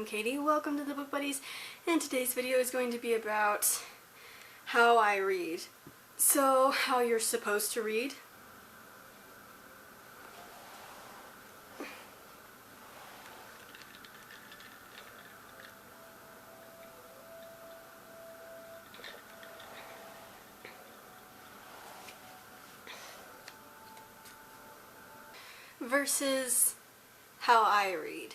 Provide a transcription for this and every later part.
Katie. Welcome to the Book Buddies, and today's video is going to be about how I read. So, how you're supposed to read. Versus how I read.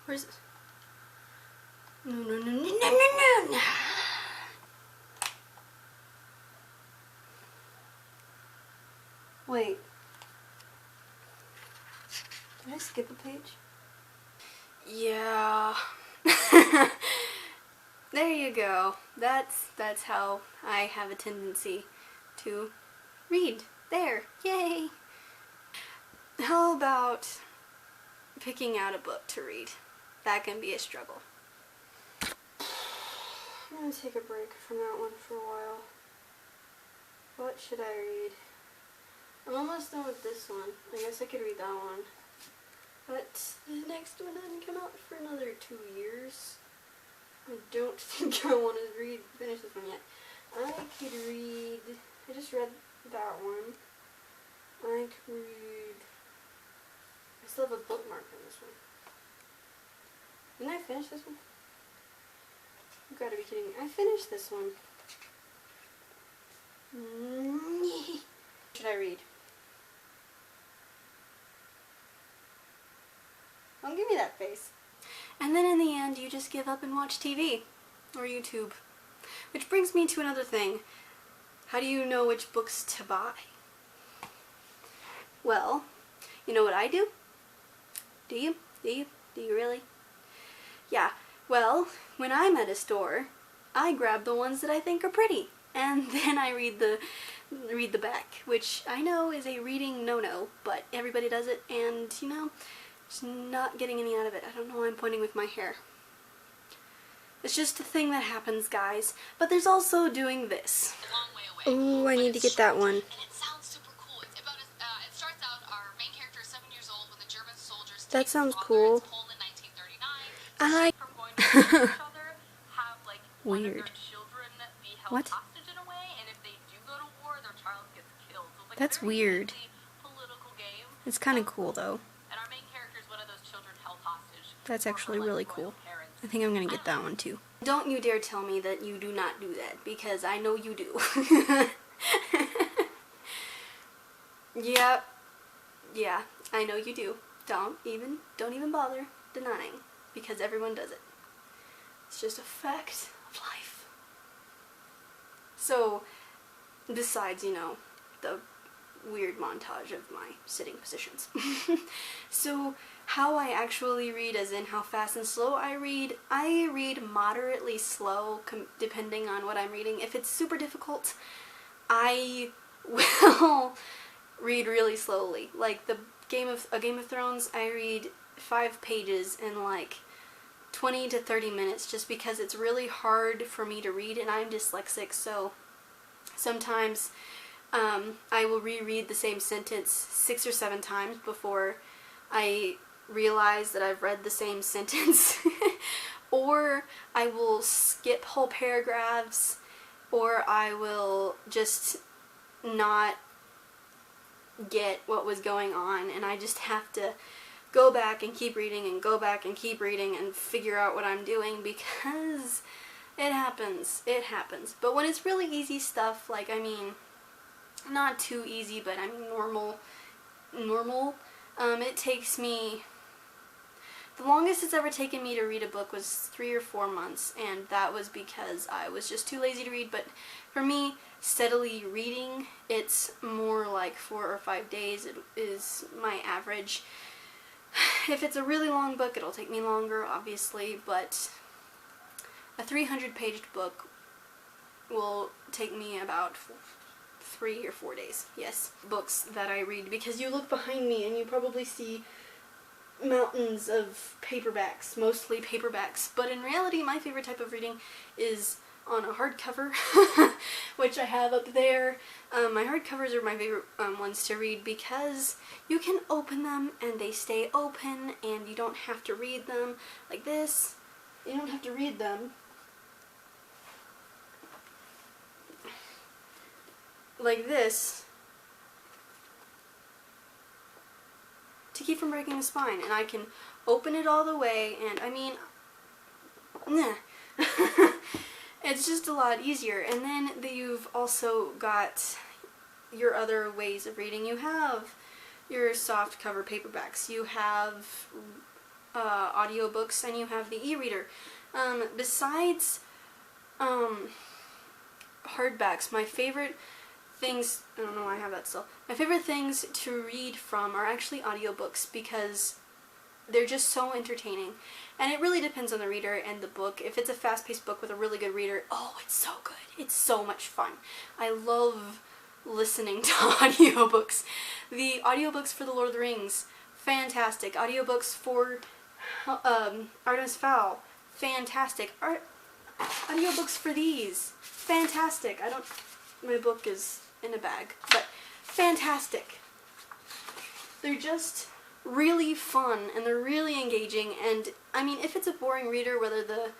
Where's it? No. Wait. Did I skip a page? Yeah. There you go. That's how I have a tendency to read. There. Yay. How about picking out a book to read? That can be a struggle. I'm gonna take a break from that one for a while. What should I read? I'm almost done with this one. I guess I could read that one. But the next one doesn't come out for another 2 years. I don't think I want to finish this one yet. I could read... I just read that one. I could read... I still have a bookmark on this one. Didn't I finish this one? You gotta be kidding me. I finished this one. What should I read? Don't give me that face. And then in the end, you just give up and watch TV. Or YouTube. Which brings me to another thing. How do you know which books to buy? Well, you know what I do? Do you? Do you really? Yeah, well, when I'm at a store, I grab the ones that I think are pretty, and then I read the back, which I know is a reading no-no, but everybody does it, and, you know, just not getting any out of it. I don't know why I'm pointing with my hair. It's just a thing that happens, guys. But there's also doing this. Ooh, I need to get that one. That sounds cool. Weird. What? That's weird. It's kind of cool though. That's actually really cool. I think I'm gonna get that one too. Don't you dare tell me that you do not do that, because I know you do. Yep. Yeah, I know you do. Don't even bother denying, because everyone does it. It's just a fact of life. So, besides, you know, the weird montage of my sitting positions. So, how I actually read, as in how fast and slow I read moderately slow, depending on what I'm reading. If it's super difficult, I will read really slowly. Like a Game of Thrones, I read 5 pages in like 20 to 30 minutes, just because it's really hard for me to read, and I'm dyslexic, so sometimes I will reread the same sentence 6 or 7 times before I realize that I've read the same sentence. Or I will skip whole paragraphs, or I will just not get what was going on, and I just have to go back and keep reading and go back and keep reading and figure out what I'm doing, because it happens. It happens. But when it's really easy stuff, like, I mean, not too easy, but I mean normal, it takes me, the longest it's ever taken me to read a book was 3 or 4 months, and that was because I was just too lazy to read. But for me, steadily reading, it's more like 4 or 5 days is my average. If it's a really long book, it'll take me longer, obviously, but a 300-page book will take me about 3 or 4 days. Yes, books that I read, because you look behind me and you probably see mountains of paperbacks, mostly paperbacks, but in reality my favorite type of reading is on a hardcover, which I have up there. My hardcovers are my favorite ones to read because you can open them and they stay open and you don't have to read them like this. You don't have to read them like this to keep from breaking the spine, and I can open it all the way, and I mean, it's just a lot easier. And then you've also got your other ways of reading. You have your soft cover paperbacks, you have audiobooks, and you have the e-reader. Besides hardbacks, my favorite things, I don't know why I have that still, my favorite things to read from are actually audiobooks because they're just so entertaining. And it really depends on the reader and the book. If it's a fast-paced book with a really good reader, oh, it's so good. It's so much fun. I love listening to audiobooks. The audiobooks for The Lord of the Rings, fantastic. Audiobooks for Artemis Fowl, fantastic. Audiobooks for these, fantastic. My book is in a bag, but fantastic. They're just really fun and they're really engaging, and I mean, if it's a boring reader, whether the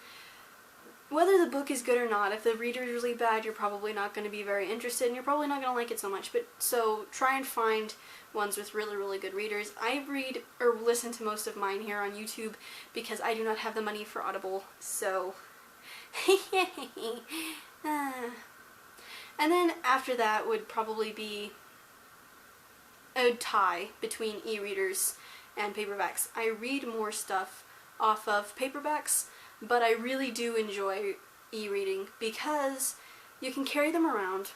book is good or not, if the reader is really bad, you're probably not going to be very interested and you're probably not going to like it so much. But so try and find ones with really, really good readers. I read or listen to most of mine here on YouTube because I do not have the money for Audible, so and then after that would probably be a tie between e-readers and paperbacks. I read more stuff off of paperbacks, but I really do enjoy e-reading because you can carry them around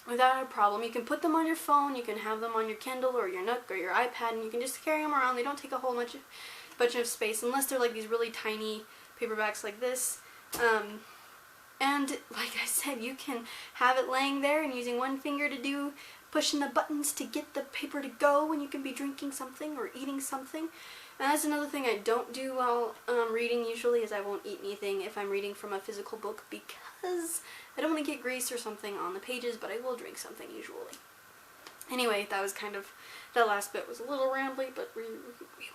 without a problem. You can put them on your phone, you can have them on your Kindle or your Nook or your iPad, and you can just carry them around. They don't take a whole bunch of space unless they're like these really tiny paperbacks like this. And like I said, you can have it laying there and using one finger to do pushing the buttons to get the paper to go when you can be drinking something or eating something. And that's another thing I don't do while reading usually, is I won't eat anything if I'm reading from a physical book because I don't want to get grease or something on the pages, but I will drink something usually. Anyway, that was kind of, that last bit was a little rambly, but we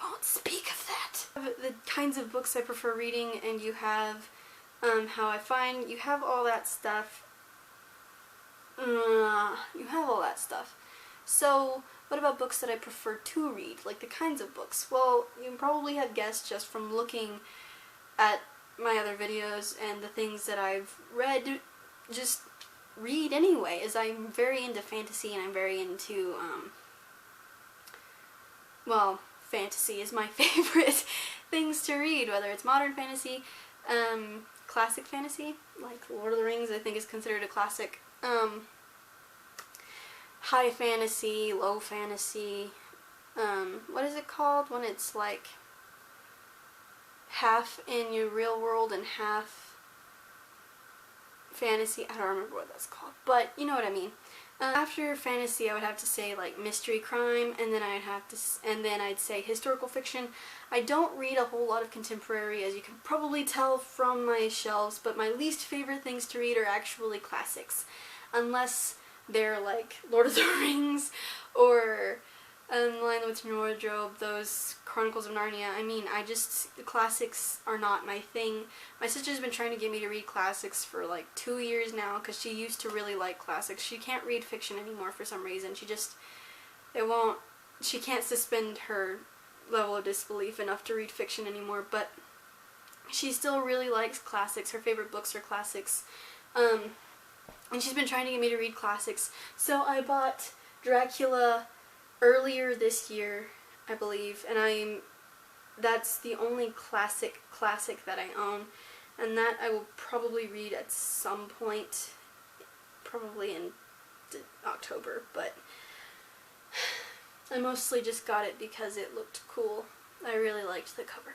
won't speak of that. The kinds of books I prefer reading, and you have how I find, you have all that stuff. You have all that stuff. So, what about books that I prefer to read? Like the kinds of books? Well, you probably have guessed just from looking at my other videos and the things that I've read, just read anyway, as I'm very into fantasy and I'm very into, well, fantasy is my favorite things to read, whether it's modern fantasy, classic fantasy, like Lord of the Rings I think is considered a classic, high fantasy, low fantasy, what is it called when it's like half in your real world and half fantasy? I don't remember what that's called, but you know what I mean. After fantasy, I would have to say like mystery crime, and then I'd say historical fiction. I don't read a whole lot of contemporary, as you can probably tell from my shelves, but my least favorite things to read are actually classics, unless they're like Lord of the Rings or Lion, the Witch and Wardrobe, those Chronicles of Narnia. I mean, the classics are not my thing. My sister's been trying to get me to read classics for like 2 years now, because she used to really like classics. She can't read fiction anymore for some reason. She can't suspend her level of disbelief enough to read fiction anymore, but she still really likes classics. Her favorite books are classics. And she's been trying to get me to read classics. So I bought Dracula earlier this year, I believe, and that's the only classic that I own, and that I will probably read at some point, probably in October, but I mostly just got it because it looked cool. I really liked the cover.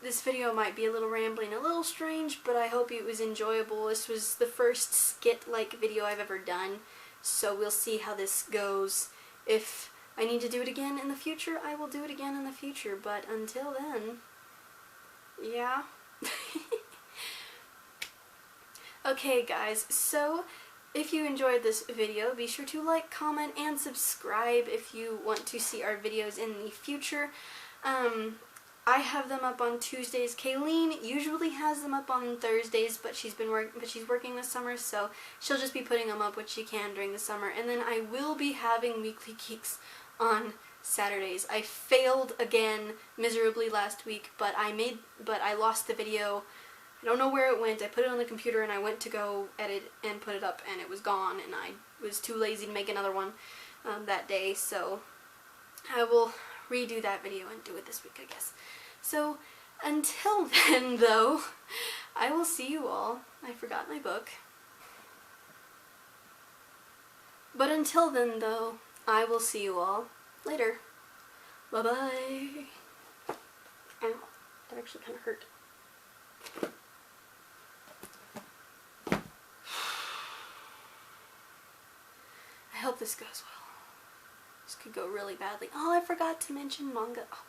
This video might be a little rambling, a little strange, but I hope it was enjoyable. This was the first skit-like video I've ever done, so we'll see how this goes. If I need to do it again in the future, I will do it again in the future, but until then, yeah. Okay guys, so if you enjoyed this video, be sure to like, comment, and subscribe if you want to see our videos in the future. I have them up on Tuesdays. Kayleen usually has them up on Thursdays, but she's working this summer, so she'll just be putting them up when she can during the summer. And then I will be having weekly geeks on Saturdays. I failed again miserably last week, but I lost the video. I don't know where it went. I put it on the computer and I went to go edit and put it up and it was gone, and I was too lazy to make another one that day, so I will redo that video and do it this week, I guess. So until then, though, I will see you all. I forgot my book. But until then, though, I will see you all later. Bye-bye. Ow, that actually kind of hurt. I hope this goes well. This could go really badly. Oh, I forgot to mention manga. Oh.